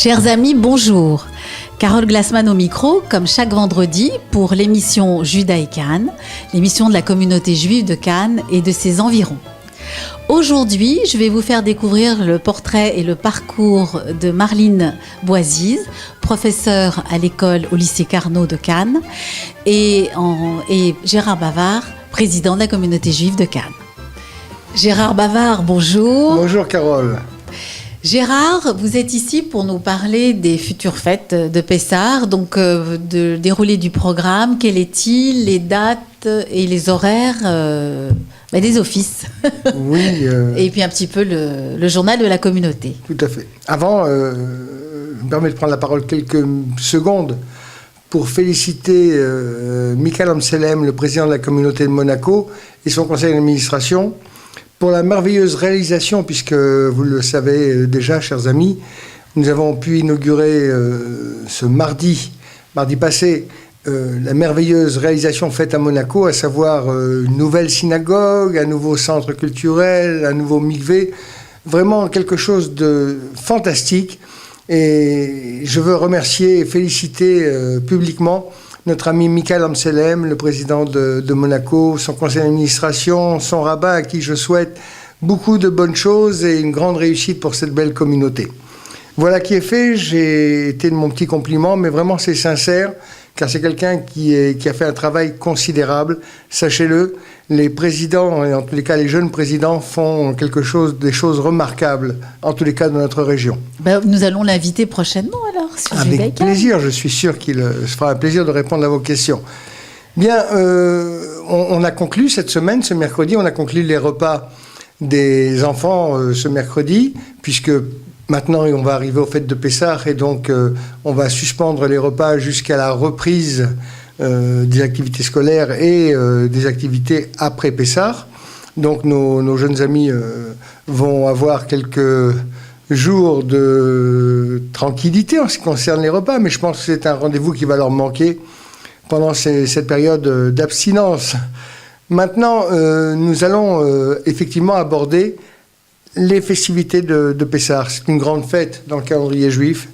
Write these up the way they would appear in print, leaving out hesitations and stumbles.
Chers amis, bonjour. Carole Glassman au micro, comme chaque vendredi, pour l'émission Juda et Cannes, l'émission de la communauté juive de Cannes et de ses environs. Aujourd'hui, je vais vous faire découvrir le portrait et le parcours de Marlene Boisiz, professeure à l'école au lycée Carnot de Cannes, et Gérard Bavard, président de la communauté juive de Cannes. Gérard Bavard, bonjour. Bonjour Carole. Gérard, vous êtes ici pour nous parler des futures fêtes de Pessah, donc de déroulé du programme, quel est-il, les dates et les horaires des offices. Oui. Et puis un petit peu le journal de la communauté. Tout à fait. Avant, je me permets de prendre la parole quelques secondes pour féliciter Michael Amselem, le président de la communauté de Monaco, et son conseil d'administration, pour la merveilleuse réalisation, puisque vous le savez déjà, chers amis, nous avons pu inaugurer ce mardi passé, la merveilleuse réalisation faite à Monaco, à savoir une nouvelle synagogue, un nouveau centre culturel, un nouveau mikvé, vraiment quelque chose de fantastique. Et je veux remercier et féliciter publiquement notre ami Michael Amselem, le président de Monaco, son conseil d'administration, son rabbin, à qui je souhaite beaucoup de bonnes choses et une grande réussite pour cette belle communauté. Voilà qui est fait, j'ai été de mon petit compliment, mais vraiment c'est sincère, car c'est quelqu'un qui a fait un travail considérable. Sachez-le, les présidents, et en tous les cas les jeunes présidents, font des choses remarquables, en tous les cas dans notre région. Nous allons l'inviter prochainement alors sur Juda et Cannes. Avec plaisir, je suis sûr qu'il se fera un plaisir de répondre à vos questions. Bien, on a conclu cette semaine, ce mercredi, on a conclu les repas des enfants ce mercredi, puisque maintenant, on va arriver aux fêtes de Pessah et donc on va suspendre les repas jusqu'à la reprise des activités scolaires et des activités après Pessah. Donc nos jeunes amis vont avoir quelques jours de tranquillité en ce qui concerne les repas, mais je pense que c'est un rendez-vous qui va leur manquer pendant cette période d'abstinence. Maintenant, nous allons effectivement aborder les festivités de Pessah. C'est une grande fête dans le calendrier juif.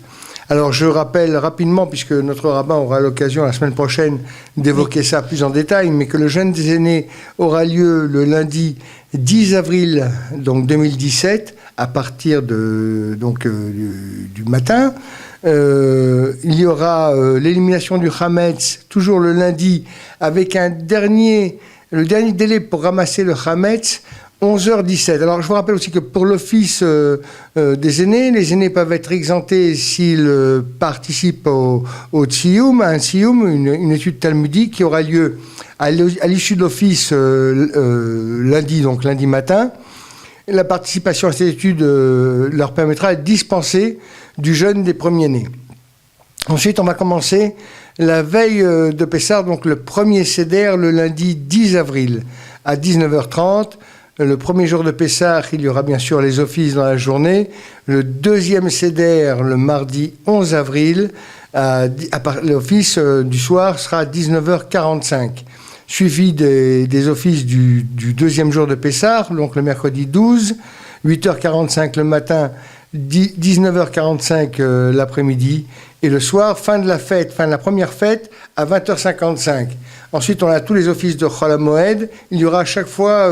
Alors je rappelle rapidement, puisque notre rabbin aura l'occasion la semaine prochaine d'évoquer ça plus en détail, mais que le jeûne des aînés aura lieu le lundi 10 avril donc 2017, à partir du matin. Il y aura l'élimination du Hametz, toujours le lundi, avec le dernier délai pour ramasser le Hametz, 11h17. Alors, je vous rappelle aussi que pour l'office des aînés, les aînés peuvent être exemptés s'ils participent au Tsioum, à un Tsioum, une étude talmudique qui aura lieu à l'issue de l'office lundi matin. La participation à cette étude leur permettra de dispenser du jeûne des premiers-nés. Ensuite, on va commencer la veille de Pessah, donc le premier Seder, le lundi 10 avril à 19h30. Le premier jour de Pessah, il y aura bien sûr les offices dans la journée. Le deuxième Seder, le mardi 11 avril, l'office du soir sera à 19h45. Suivi des offices du deuxième jour de Pessah, donc le mercredi 12, 8h45 le matin, 19h45 l'après-midi, et le soir, fin de la première fête, à 20h55. Ensuite, on a tous les offices de Chol HaMoed. Il y aura à chaque fois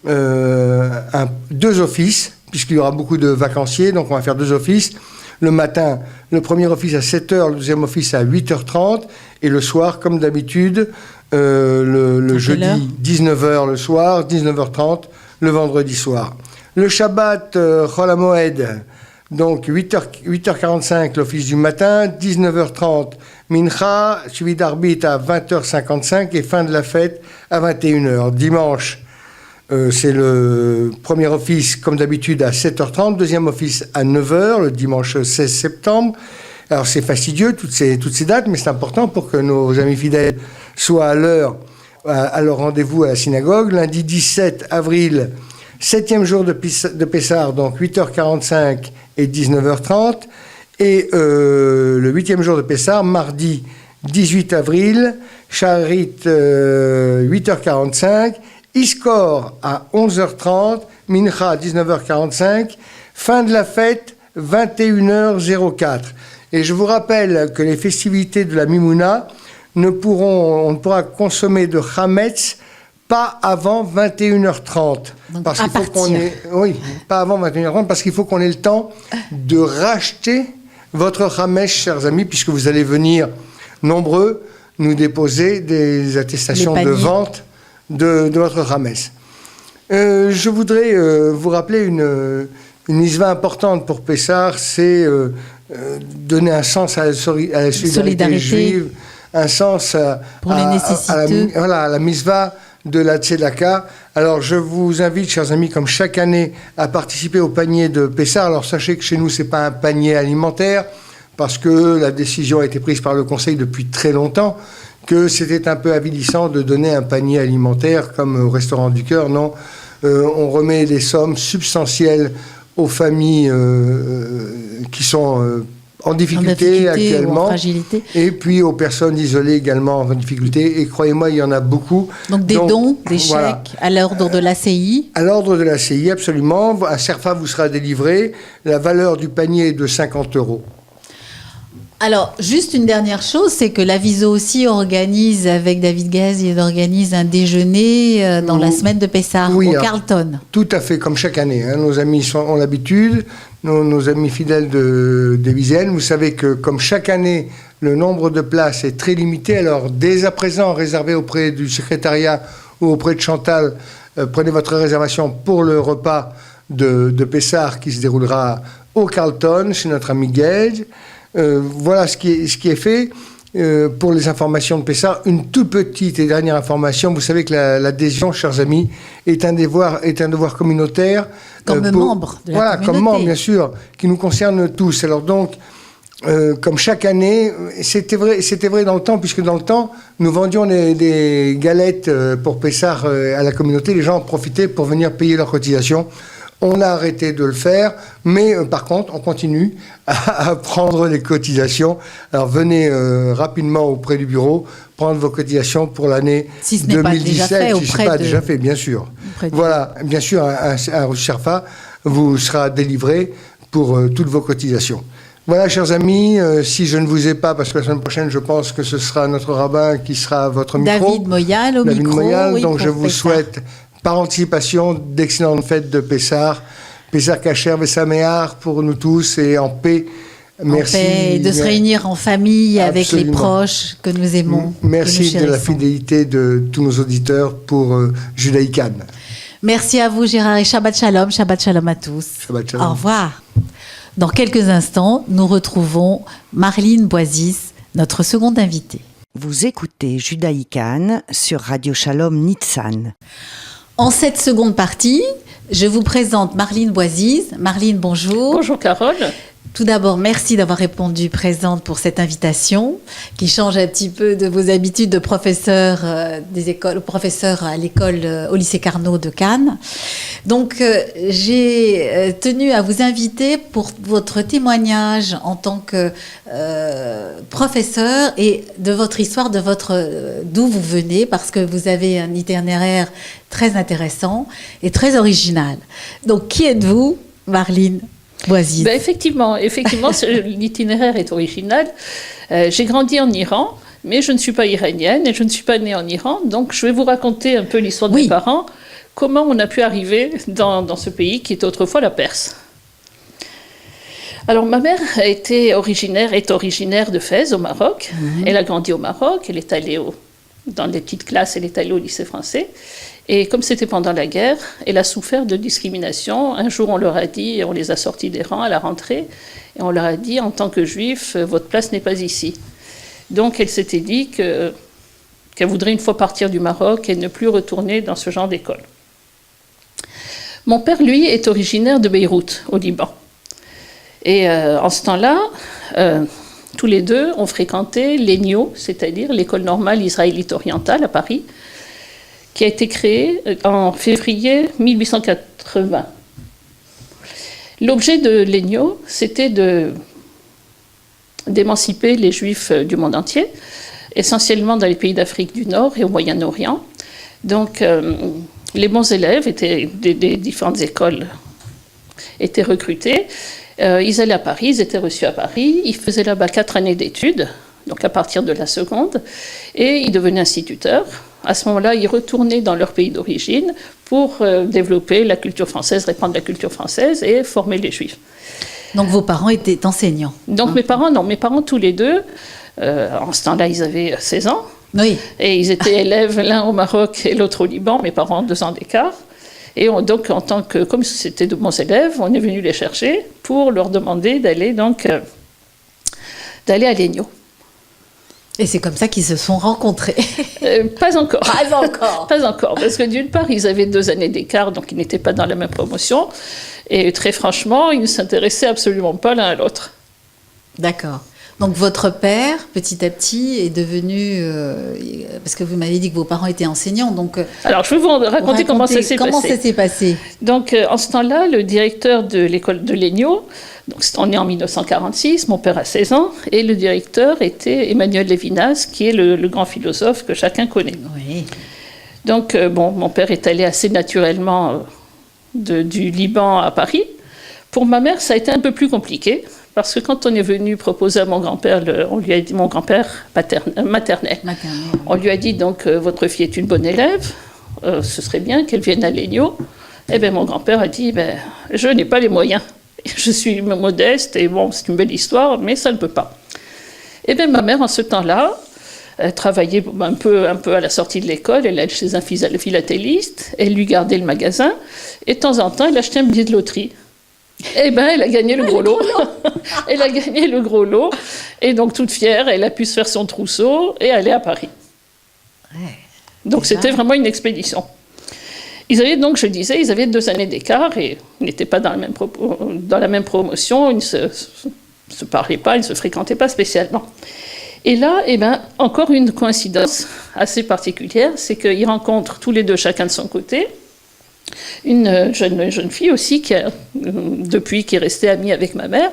deux offices, puisqu'il y aura beaucoup de vacanciers, donc on va faire deux offices. Le matin, le premier office à 7h, le deuxième office à 8h30, et le soir, comme d'habitude, le jeudi, 19h le soir, 19h30 le vendredi soir. Le Shabbat, Chol HaMoed, donc 8h45 l'office du matin, 19h30 Mincha, suivi d'Arbit à 20h55 et fin de la fête à 21h. Dimanche, c'est le premier office comme d'habitude à 7h30, deuxième office à 9h, le dimanche 16 septembre. Alors c'est fastidieux toutes ces dates, mais c'est important pour que nos amis fidèles soient à l'heure à leur rendez-vous à la synagogue. Lundi 17 avril, 7e jour de Pessah, donc 8h45 et 19h30. Et le 8e jour de Pessah, mardi 18 avril, Shaharit 8h45, Iskor à 11h30, Mincha à 19h45, fin de la fête 21h04. Et je vous rappelle que les festivités de la Mimouna on ne pourra consommer de Hametz pas avant 21h30. Donc, parce qu'il faut pas avant 21h30, parce qu'il faut qu'on ait le temps de racheter votre Hametz, chers amis, puisque vous allez venir nombreux nous déposer des attestations de vente de votre Hametz. Je voudrais vous rappeler une mitzvah importante pour Pessah, c'est donner un sens à la solidarité juive, un sens pour les nécessiteux. À la mitzvah de la Tzedaka. Alors, je vous invite, chers amis, comme chaque année, à participer au panier de Pessah. Alors, sachez que chez nous, c'est pas un panier alimentaire, parce que la décision a été prise par le Conseil depuis très longtemps, que c'était un peu avilissant de donner un panier alimentaire comme au Restaurant du Cœur. Non, on remet des sommes substantielles aux familles qui sont en difficulté actuellement, ou en fragilité. Et puis aux personnes isolées également en difficulté. Et croyez-moi, il y en a beaucoup. Donc des dons, des chèques à l'ordre de l'ACI. À l'ordre de l'ACI, absolument. Un CERFA vous sera délivré. La valeur du panier est de 50 €. Alors, juste une dernière chose, c'est que l'Aviso aussi organise, avec David Gaz, il organise un déjeuner dans la semaine de Pessah au Carlton. Tout à fait, comme chaque année. Nos amis ont l'habitude, nos amis fidèles des Visaines. Vous savez que, comme chaque année, le nombre de places est très limité. Alors, dès à présent, réservez auprès du secrétariat ou auprès de Chantal, prenez votre réservation pour le repas de Pessah qui se déroulera au Carlton, chez notre ami Gage. Voilà ce qui est fait. Pour les informations de Pessah, une toute petite et dernière information. Vous savez que l'adhésion, chers amis, est un devoir communautaire. Comme membre de la communauté. Comme membre, bien sûr, qui nous concerne tous. Alors donc, comme chaque année, c'était vrai dans le temps, puisque dans le temps, nous vendions des galettes pour Pessah à la communauté. Les gens en profitaient pour venir payer leurs cotisations. On a arrêté de le faire, mais par contre, on continue à prendre les cotisations. Alors venez rapidement auprès du bureau, prendre vos cotisations pour l'année 2017. Si ce n'est pas déjà fait, bien sûr. Voilà, bien sûr, un CERFA vous sera délivré pour toutes vos cotisations. Voilà, chers amis, si je ne vous ai pas, parce que la semaine prochaine, je pense que ce sera notre rabbin qui sera à votre micro. David Moyal au micro. David Moyal, donc je vous souhaite par anticipation d'excellentes fêtes de Pessah. Pessah Kacher Vesaméar pour nous tous et en paix. Merci. En paix, et de se réunir en famille avec les proches que nous aimons. Merci de la fidélité de tous nos auditeurs pour Judaïkan. Merci à vous, Gérard, et Shabbat Shalom à tous. Shabbat Shalom. Au revoir. Dans quelques instants, nous retrouvons Marlene Boisis, notre seconde invitée. Vous écoutez Judaïkan sur Radio Shalom Nitsan. En cette seconde partie, je vous présente Marlene Boisis. Marlene, bonjour. Bonjour Carole. Tout d'abord, merci d'avoir répondu présente pour cette invitation qui change un petit peu de vos habitudes de professeur professeur à l'école au lycée Carnot de Cannes. Donc, j'ai tenu à vous inviter pour votre témoignage en tant que professeur et de votre histoire, d'où vous venez, parce que vous avez un itinéraire très intéressant et très original. Donc, qui êtes-vous, Marlene Boisis? Effectivement, l'itinéraire est original. J'ai grandi en Iran, mais je ne suis pas iranienne et je ne suis pas née en Iran. Donc, je vais vous raconter un peu l'histoire de mes parents, comment on a pu arriver dans ce pays qui était autrefois la Perse. Alors, ma mère est originaire de Fès, au Maroc. Elle a grandi au Maroc, elle est allée dans les petites classes, elle est allée au lycée français. Et comme c'était pendant la guerre, elle a souffert de discrimination. Un jour, on leur a dit, on les a sortis des rangs à la rentrée, et on leur a dit, en tant que juif, votre place n'est pas ici. Donc, elle s'était dit qu'elle voudrait une fois partir du Maroc et ne plus retourner dans ce genre d'école. Mon père, lui, est originaire de Beyrouth, au Liban. Et en ce temps-là, tous les deux ont fréquenté l'ENIO, c'est-à-dire l'école normale israélite orientale à Paris, qui a été créée en février 1880. L'objet de l'ENIO, c'était d'émanciper les Juifs du monde entier, essentiellement dans les pays d'Afrique du Nord et au Moyen-Orient. Donc, les bons élèves étaient des différentes écoles étaient recrutés. Ils allaient à Paris, ils étaient reçus à Paris, ils faisaient là-bas 4 années d'études, donc à partir de la seconde, et ils devenaient instituteurs. À ce moment-là, ils retournaient dans leur pays d'origine pour développer la culture française, répandre la culture française et former les Juifs. Donc vos parents étaient enseignants? Donc mes parents tous les deux, en ce temps-là, ils avaient 16 ans. Oui. Et ils étaient élèves, l'un au Maroc et l'autre au Liban, mes parents, 2 ans d'écart. Et donc, comme c'était de bons élèves, on est venu les chercher pour leur demander d'aller à Legno. Et c'est comme ça qu'ils se sont rencontrés? Pas encore. Pas encore. Pas encore, parce que d'une part, ils avaient 2 années d'écart, donc ils n'étaient pas dans la même promotion. Et très franchement, ils ne s'intéressaient absolument pas l'un à l'autre. D'accord. Donc votre père, petit à petit, est devenu... parce que vous m'avez dit que vos parents étaient enseignants, donc... Alors, je vais vous raconter comment ça s'est passé. Comment ça s'est passé? Donc, en ce temps-là, le directeur de l'école de Legno, donc on est en 1946, mon père a 16 ans, et le directeur était Emmanuel Lévinas, qui est le grand philosophe que chacun connaît. Oui. Donc, mon père est allé assez naturellement du Liban à Paris. Pour ma mère, ça a été un peu plus compliqué, parce que quand on est venu proposer à mon grand-père, on lui a dit, mon grand-père maternel, on lui a dit donc votre fille est une bonne élève, ce serait bien qu'elle vienne à Legno. Eh bien, mon grand-père a dit, je n'ai pas les moyens, je suis modeste et bon, c'est une belle histoire, mais ça ne peut pas. Eh bien, ma mère en ce temps-là travaillait un peu à la sortie de l'école, elle allait chez un philatéliste, elle lui gardait le magasin et de temps en temps, elle achetait un billet de loterie. Eh bien, elle a gagné le gros lot. Elle a gagné le gros lot. Et donc, toute fière, elle a pu se faire son trousseau et aller à Paris. Ouais, donc, c'était vraiment une expédition. Ils avaient donc, je disais, ils avaient 2 années d'écart et ils n'étaient pas dans la même promotion. Ils ne se parlaient pas, ils ne se fréquentaient pas spécialement. Et là, eh ben, encore une coïncidence assez particulière, c'est qu'ils rencontrent tous les deux, chacun de son côté, une jeune fille aussi qui est restée amie avec ma mère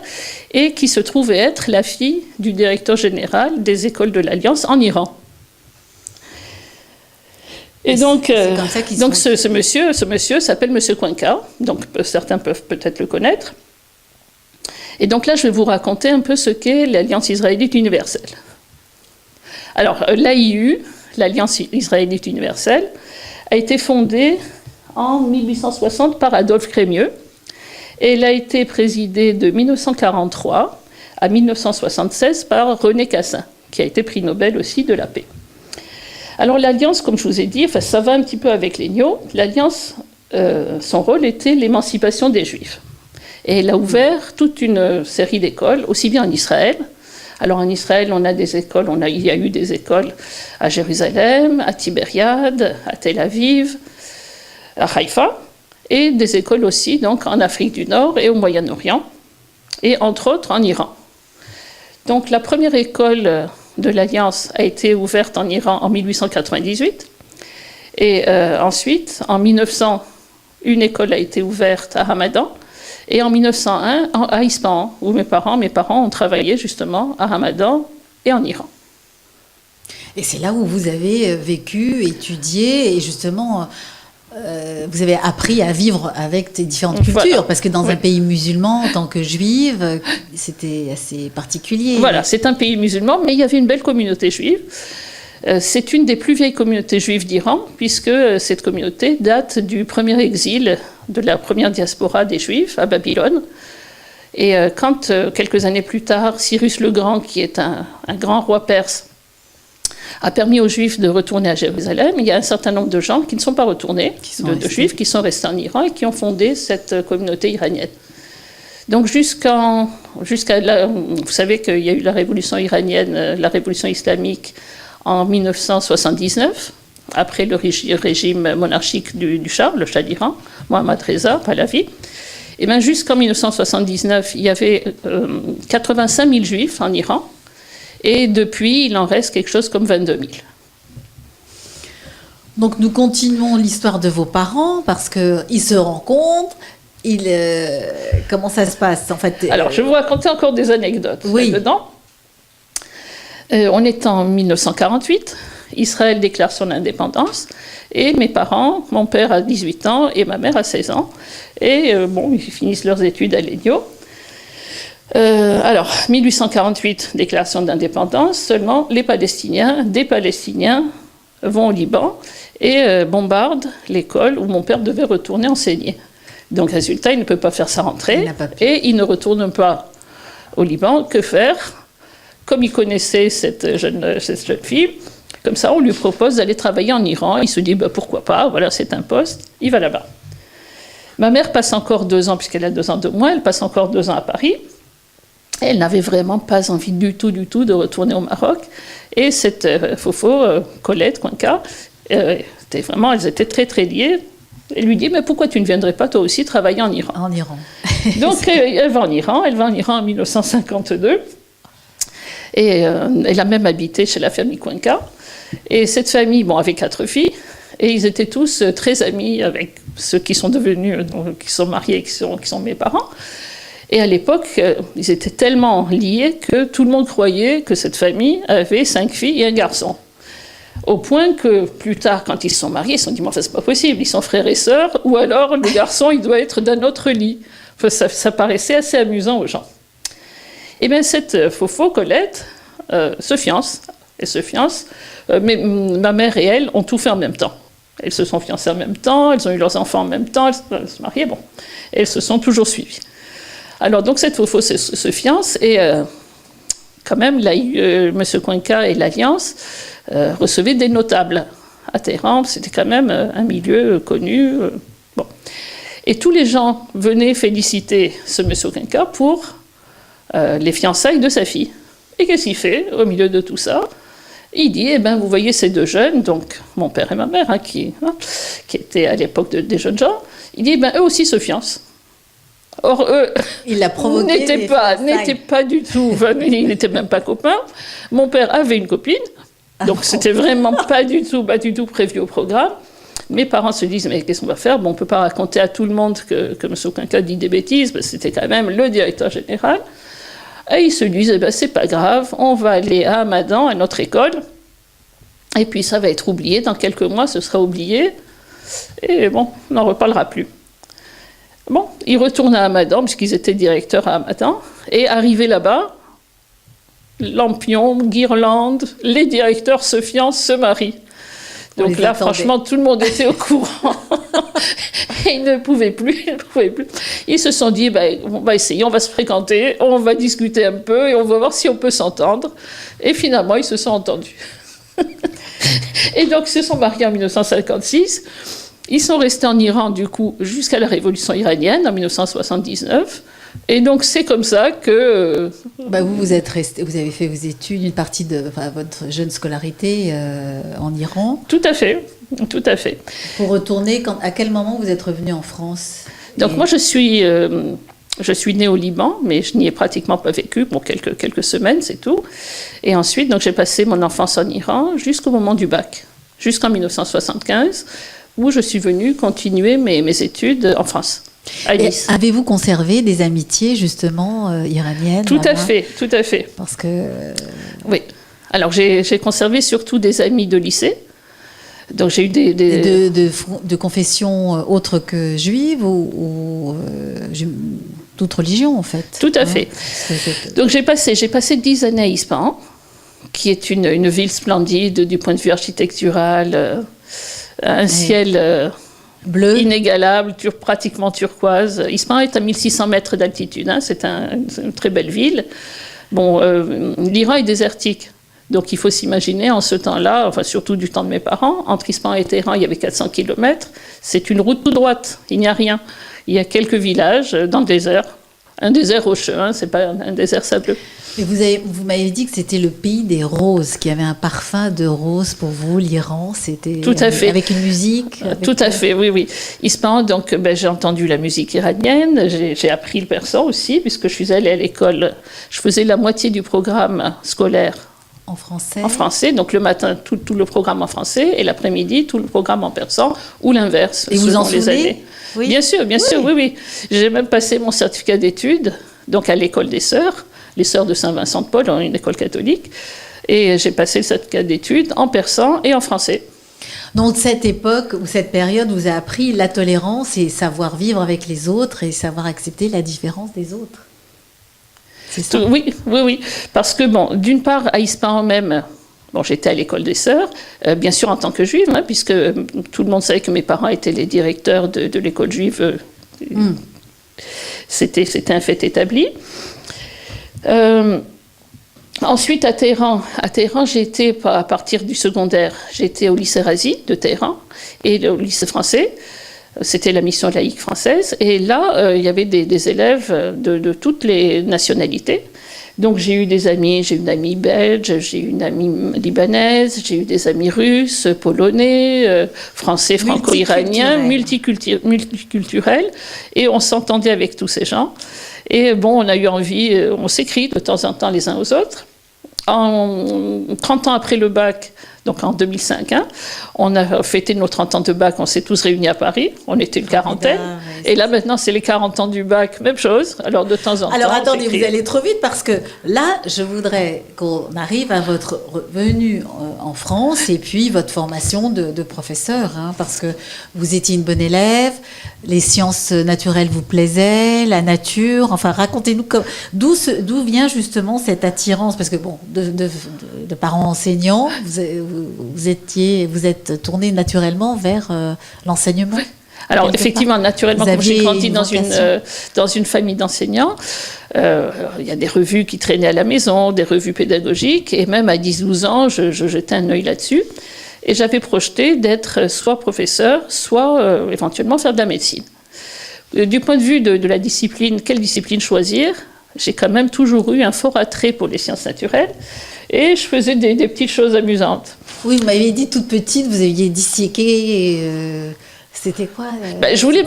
et qui se trouvait être la fille du directeur général des écoles de l'Alliance en Iran. Et donc, ce monsieur s'appelle Monsieur Cuenca, donc certains peuvent peut-être le connaître. Et donc là, je vais vous raconter un peu ce qu'est l'Alliance israélite universelle. Alors, l'AIU, l'Alliance israélite universelle, a été fondée en 1860 par Adolphe Crémieux. Et elle a été présidée de 1943 à 1976 par René Cassin, qui a été prix Nobel aussi de la paix. Alors l'Alliance, comme je vous ai dit, ça va un petit peu avec Legno. L'Alliance, son rôle était l'émancipation des Juifs. Et elle a ouvert toute une série d'écoles, aussi bien en Israël. Alors en Israël, on a des écoles, il y a eu des écoles à Jérusalem, à Tibériade, à Tel Aviv, à Haïfa, et des écoles aussi donc en Afrique du Nord et au Moyen-Orient, et entre autres en Iran. Donc la première école de l'Alliance a été ouverte en Iran en 1898, et ensuite, en 1900, une école a été ouverte à Hamadan, et en 1901, à Ispahan, où mes parents ont travaillé justement à Hamadan et en Iran. Et c'est là où vous avez vécu, étudié, et justement... vous avez appris à vivre avec ces différentes cultures, voilà. Parce que dans un pays musulman, en tant que juive, c'était assez particulier. Voilà, c'est un pays musulman, mais il y avait une belle communauté juive. C'est une des plus vieilles communautés juives d'Iran, puisque cette communauté date du premier exil de la première diaspora des Juifs à Babylone. Et quand, quelques années plus tard, Cyrus le Grand, qui est un grand roi perse, a permis aux Juifs de retourner à Jérusalem, il y a un certain nombre de gens qui ne sont pas retournés, de Juifs qui sont restés en Iran et qui ont fondé cette communauté iranienne. Donc jusqu'à là, vous savez qu'il y a eu la révolution iranienne, la révolution islamique en 1979, après le régime monarchique du Shah, le Shah d'Iran, Mohammad Reza Pahlavi. Et bien jusqu'en 1979, il y avait 85 000 Juifs en Iran. Et depuis, il en reste quelque chose comme 22 000. Donc nous continuons l'histoire de vos parents, parce qu'ils se rencontrent. Comment ça se passe en fait Alors, je vais vous raconter encore des anecdotes là-dedans. On est en 1948, Israël déclare son indépendance, et mes parents, mon père a 18 ans et ma mère a 16 ans, Et ils finissent leurs études à Legno. Alors, 1848, déclaration d'indépendance, seulement des Palestiniens vont au Liban et bombardent l'école où mon père devait retourner enseigner. Donc, résultat, il ne peut pas faire sa rentrée et il ne retourne pas au Liban. Que faire? Comme il connaissait cette jeune fille, comme ça, on lui propose d'aller travailler en Iran. Il se dit, pourquoi pas, voilà, c'est un poste, il va là-bas. Ma mère passe encore 2 ans, puisqu'elle a 2 ans de moins, elle passe encore 2 ans à Paris. Elle n'avait vraiment pas envie du tout de retourner au Maroc. Et cette Colette Cuenca, elles étaient très très liées. Elle lui dit, mais pourquoi tu ne viendrais pas toi aussi travailler en Iran? En Iran. Donc elle va en Iran en 1952. Et elle a même habité chez la famille Cuenca. Et cette famille avait 4 filles. Et ils étaient tous très amis avec ceux qui sont devenus, qui sont mariés, qui sont mes parents. Et à l'époque, ils étaient tellement liés que tout le monde croyait que cette famille avait 5 filles et un garçon. Au point que plus tard, quand ils se sont mariés, ils se sont dit, mais enfin, c'est pas possible, ils sont frères et sœurs, ou alors le garçon, il doit être d'un autre lit. Enfin, ça paraissait assez amusant aux gens. Et bien, cette Colette se fiance, mais ma mère et elle ont tout fait en même temps. Elles se sont fiancées en même temps, elles ont eu leurs enfants en même temps, elles se mariaient, et elles se sont toujours suivies. Alors, donc, cette se fiance, et quand même, M. Cuenca et l'Alliance recevaient des notables à Téhéran. C'était quand même un milieu connu. Et tous les gens venaient féliciter ce M. Cuenca pour les fiançailles de sa fille. Et qu'est-ce qu'il fait au milieu de tout ça? Il dit, vous voyez ces 2 jeunes, donc mon père et ma mère, qui étaient à l'époque des jeunes gens, il dit, eux aussi se fiancent. Or, eux n'étaient pas du tout, ils n'étaient même pas copains. Mon père avait une copine, donc c'était vraiment pas du tout prévu au programme. Mes parents se disent, mais qu'est-ce qu'on va faire? On ne peut pas raconter à tout le monde que M. Cuenca dit des bêtises, parce que c'était quand même le directeur général. Et ils se disent, c'est pas grave, on va aller à Hamadan, à notre école, et puis ça va être oublié, dans quelques mois ce sera oublié, et on n'en reparlera plus. Ils retournent à Hamadan, puisqu'ils étaient directeurs à Hamadan, et arrivés là-bas, lampions, guirlandes, les directeurs se fiancent, se marient. Donc là, franchement, tout le monde était au courant. Et ils ne pouvaient plus. Ils se sont dit, on va essayer, on va se fréquenter, on va discuter un peu et on va voir si on peut s'entendre. Et finalement, ils se sont entendus. Et donc, ils se sont mariés en 1956. Ils sont restés en Iran, du coup, jusqu'à la révolution iranienne, en 1979. Et donc, c'est comme ça que... vous avez fait vos études, une partie de votre jeune scolarité en Iran. Tout à fait. Pour retourner, à quel moment vous êtes revenu en France? Donc, moi, je suis née au Liban, mais je n'y ai pratiquement pas vécu, quelques semaines, c'est tout. Et ensuite, donc, j'ai passé mon enfance en Iran jusqu'au moment du bac, jusqu'en 1975, où je suis venue continuer mes études en France. Avez-vous conservé des amitiés justement iraniennes? Tout à fait. Parce que... Oui. Alors j'ai conservé surtout des amis de lycée. Donc j'ai eu de confession autre que juive ou toute religion en fait. Tout à fait. Donc j'ai passé 10 années à Ispahan, qui est une ville splendide du point de vue architectural, un ciel... bleu, inégalable, pratiquement turquoise. Ispahan est à 1600 mètres d'altitude, c'est une très belle ville. L'Iran est désertique, donc il faut s'imaginer en ce temps-là, surtout du temps de mes parents, entre Ispahan et Téhéran, il y avait 400 km, c'est une route toute droite, il n'y a rien. Il y a quelques villages dans le désert, un désert rocheux, c'est pas un désert sableux. Et vous m'avez dit que c'était le pays des roses, qu'il y avait un parfum de rose pour vous, l'Iran. C'était tout à fait. Avec une musique. Tout à fait, oui. Ispahan, donc j'ai entendu la musique iranienne, j'ai appris le persan aussi, puisque je suis allée à l'école. Je faisais la moitié du programme scolaire en français. En français, donc le matin tout le programme en français et l'après-midi tout le programme en persan ou l'inverse. Et vous en souvenez? Oui. Bien sûr, oui. J'ai même passé mon certificat d'études, donc à l'école des sœurs. Les sœurs de Saint-Vincent-de-Paul, une école catholique, et j'ai passé le certificat d'études en persan et en français. Donc cette époque ou cette période vous a appris la tolérance et savoir vivre avec les autres et savoir accepter la différence des autres. C'est ça? Oui, oui, oui. Parce que, bon, d'une part, à Ispahan même, bon, j'étais à l'école des sœurs, bien sûr en tant que juive, hein, puisque tout le monde savait que mes parents étaient les directeurs de l'école juive. C'était un fait établi. Ensuite, à Téhéran, j'étais, à partir du secondaire, j'étais au lycée Razi de Téhéran et au lycée français. C'était la mission laïque française. Et là, il y avait des élèves de toutes les nationalités. Donc j'ai eu des amis, j'ai une amie belge, j'ai une amie libanaise, j'ai eu des amis russes, polonais, français, franco-iraniens, multiculturels. Et on s'entendait avec tous ces gens. Et bon, on a eu envie, on s'écrit de temps en temps les uns aux autres. 30 ans après le bac, donc en 2005, hein, on a fêté nos 30 ans de bac, on s'est tous réunis à Paris, on était une quarantaine, et là maintenant c'est les 40 ans du bac, même chose, alors de temps en temps... Alors attendez, vous allez trop vite parce que là, je voudrais qu'on arrive à votre venue en France et puis votre formation de professeur, hein, parce que vous étiez une bonne élève, les sciences naturelles vous plaisaient, la nature, enfin racontez-nous d'où vient justement cette attirance, parce que bon, de parents enseignants, vous êtes tourné naturellement vers l'enseignement. Alors effectivement, naturellement, comme j'ai grandi dans une famille d'enseignants, il y a des revues qui traînaient à la maison, des revues pédagogiques, et même à 10-12 ans, je jetais un œil là-dessus. Et j'avais projeté d'être soit professeur, soit éventuellement faire de la médecine. Du point de vue de la discipline, quelle discipline choisir, j'ai quand même toujours eu un fort attrait pour les sciences naturelles, et je faisais des petites choses amusantes. Oui, vous m'avez dit toute petite, vous aviez disséqué... C'était quoi je voulais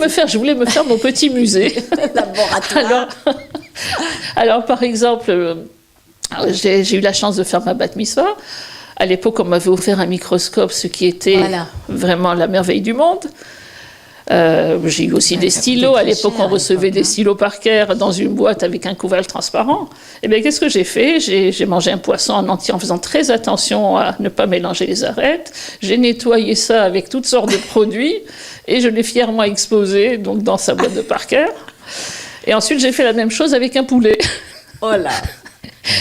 me faire mon petit musée. Laboratoire. Alors, par exemple, j'ai eu la chance de faire ma bat mitzvah. À l'époque, on m'avait offert un microscope, ce qui était vraiment la merveille du monde. J'ai eu aussi des stylos. À l'époque, on recevait des stylos Parker dans une boîte avec un couvercle transparent. Eh bien, qu'est-ce que j'ai fait ? J'ai mangé un poisson en entier en faisant très attention à ne pas mélanger les arêtes. J'ai nettoyé ça avec toutes sortes de produits et je l'ai fièrement exposé donc, dans sa boîte de Parker. Et ensuite, j'ai fait la même chose avec un poulet. Oh là !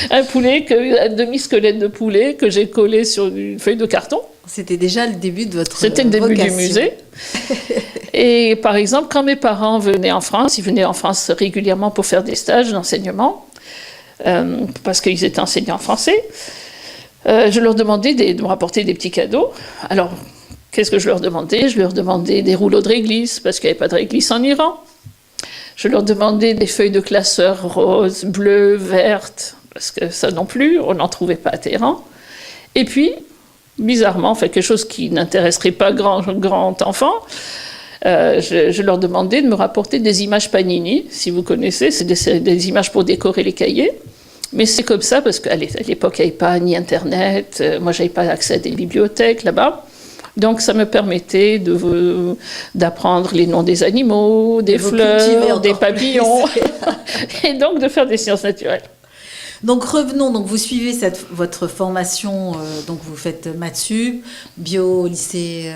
Un poulet, un demi-squelette de poulet que j'ai collé sur une feuille de carton. C'était déjà le début de votre C'était le début du musée. Et par exemple, quand mes parents venaient en France, ils venaient en France régulièrement pour faire des stages d'enseignement, parce qu'ils étaient enseignants français, je leur demandais de me rapporter des petits cadeaux. Alors, qu'est-ce que je leur demandais ? Je leur demandais des rouleaux de réglisse, parce qu'il n'y avait pas de réglisse en Iran. Je leur demandais des feuilles de classeurs roses, bleues, vertes, parce que ça non plus, on n'en trouvait pas à Téhéran. Et puis, bizarrement, quelque chose qui n'intéresserait pas grand enfant, je leur demandais de me rapporter des images Panini, si vous connaissez, c'est des images pour décorer les cahiers. Mais c'est comme ça, parce qu'à l'époque, il n'y avait pas ni Internet, moi, je n'avais pas accès à des bibliothèques là-bas. Donc, ça me permettait d'apprendre les noms des animaux, des fleurs, des papillons, et donc de faire des sciences naturelles. Donc revenons, donc vous suivez votre formation, donc vous faites maths sup, bio au lycée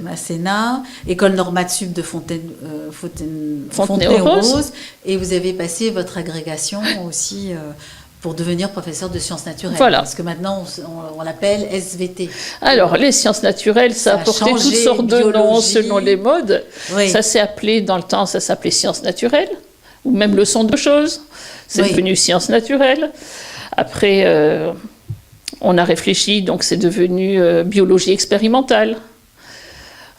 Masséna, école nord maths sup de Fontenay-aux-Roses, et vous avez passé votre agrégation aussi pour devenir professeur de sciences naturelles. Voilà. Parce que maintenant on l'appelle SVT. Alors les sciences naturelles, ça a porté toutes sortes de noms selon les modes. Oui. Ça s'est appelé dans le temps, ça s'appelait sciences naturelles, ou même leçons de choses. C'est devenu sciences naturelles. Après, on a réfléchi, donc c'est devenu biologie expérimentale.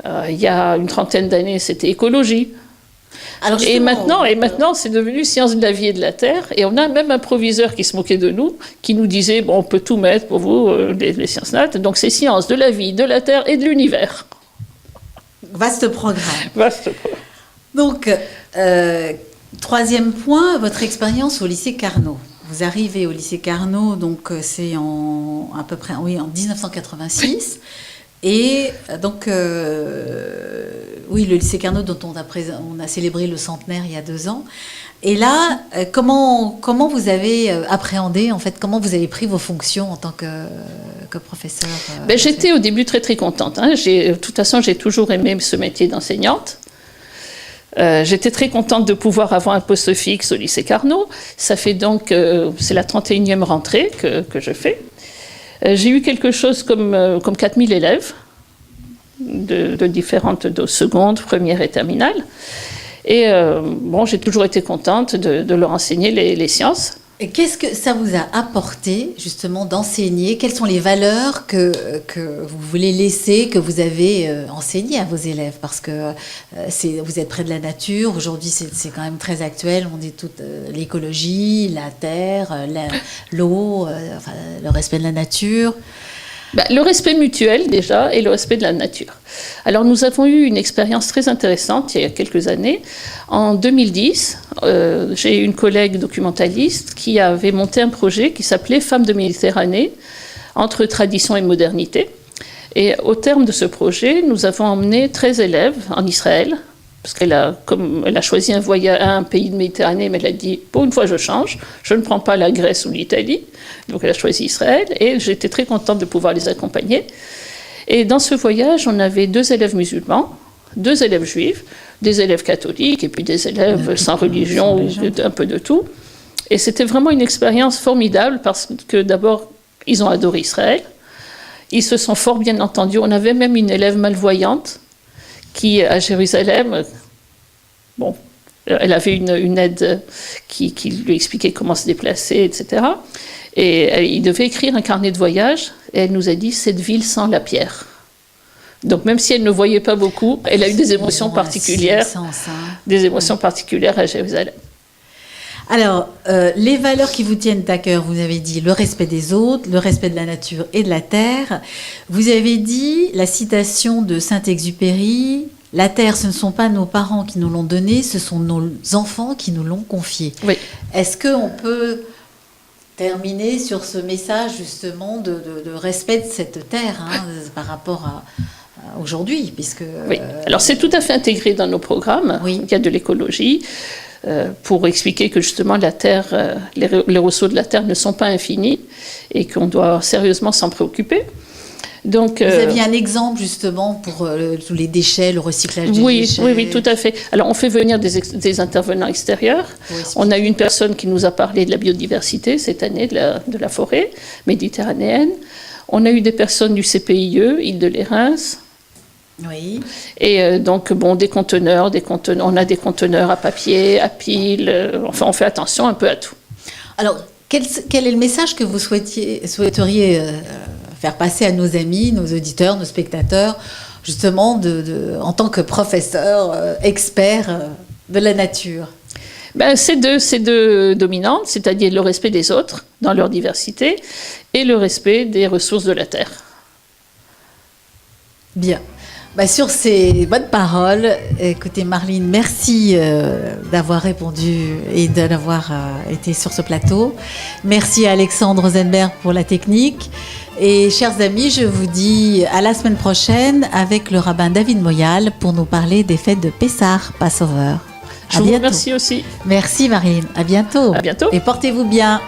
Il y a une trentaine d'années, c'était écologie. Alors, et maintenant, c'est devenu sciences de la vie et de la terre. Et on a même un proviseur qui se moquait de nous, qui nous disait, bon, on peut tout mettre pour vous, les sciences nat. Donc c'est sciences de la vie, de la terre et de l'univers. Vaste programme. Vaste programme. Donc... troisième point, votre expérience au lycée Carnot. Vous arrivez au lycée Carnot, donc c'est à peu près en 1986. Et donc, oui, le lycée Carnot dont on a célébré le centenaire il y a 2 ans. Et là, comment vous avez appréhendé, en fait, comment vous avez pris vos fonctions en tant que professeur J'étais au début très très contente. Hein. De toute façon, j'ai toujours aimé ce métier d'enseignante. J'étais très contente de pouvoir avoir un poste fixe au lycée Carnot. Ça fait donc, c'est la 31e rentrée que je fais. J'ai eu quelque chose comme 4000 élèves de différentes de secondes, première et terminale. Et j'ai toujours été contente de leur enseigner les sciences. Et qu'est-ce que ça vous a apporté, justement, d'enseigner? Quelles sont les valeurs que vous voulez laisser, que vous avez enseignées à vos élèves? Parce que vous êtes près de la nature. Aujourd'hui, c'est quand même très actuel. On dit toute l'écologie, la terre, l'eau, le respect de la nature. Le respect mutuel déjà et le respect de la nature. Alors nous avons eu une expérience très intéressante il y a quelques années. En 2010, j'ai une collègue documentaliste qui avait monté un projet qui s'appelait Femmes de Méditerranée, entre tradition et modernité. Et au terme de ce projet, nous avons emmené 13 élèves en Israël, parce qu'elle a choisi un pays de Méditerranée, mais elle a dit, pour une fois je change, je ne prends pas la Grèce ou l'Italie. Donc elle a choisi Israël, et j'étais très contente de pouvoir les accompagner. Et dans ce voyage, on avait 2 élèves musulmans, 2 élèves juifs, des élèves catholiques, et puis des élèves sans religion, ou un peu de tout. Et c'était vraiment une expérience formidable, parce que d'abord, ils ont adoré Israël, ils se sont fort bien entendus. On avait même une élève malvoyante, qui, à Jérusalem, elle avait une aide qui lui expliquait comment se déplacer, etc. Et il devait écrire un carnet de voyage, et elle nous a dit « cette ville sans la pierre ». Donc même si elle ne voyait pas beaucoup, elle a eu des émotions particulières, particulières à Jérusalem. Alors, les valeurs qui vous tiennent à cœur, vous avez dit le respect des autres, le respect de la nature et de la terre. Vous avez dit la citation de Saint-Exupéry, « La terre, ce ne sont pas nos parents qui nous l'ont donnée, ce sont nos enfants qui nous l'ont confiée ». Oui. Est-ce qu'on peut terminer sur ce message justement de respect de cette terre par rapport à aujourd'hui, puisque... Oui, alors c'est tout à fait intégré dans nos programmes. Oui. Il y a de l'écologie, pour expliquer que justement la terre, les ressources de la terre ne sont pas infinis et qu'on doit sérieusement s'en préoccuper. Donc, vous aviez un exemple justement pour tous les déchets, le recyclage des déchets. Oui, tout à fait. Alors on fait venir des intervenants extérieurs. On a eu une personne qui nous a parlé de la biodiversité cette année, de la forêt méditerranéenne. On a eu des personnes du CPIE, Île-de-Lérins. Oui. Et donc, des conteneurs, on a des conteneurs à papier, à piles, on fait attention un peu à tout. Alors, quel est le message que vous souhaiteriez faire passer à nos amis, nos auditeurs, nos spectateurs, justement, en tant que professeur, expert de la nature? C'est deux dominantes, c'est-à-dire le respect des autres dans leur diversité et le respect des ressources de la terre. Bien. Sur ces bonnes paroles, écoutez Marlene, merci d'avoir répondu et d'avoir été sur ce plateau. Merci à Alexandre Rosenberg pour la technique. Et chers amis, je vous dis à la semaine prochaine avec le rabbin David Moyal pour nous parler des fêtes de Pessah, Passover. Je vous remercie aussi. Merci Marlene, à bientôt. À bientôt. Et portez-vous bien.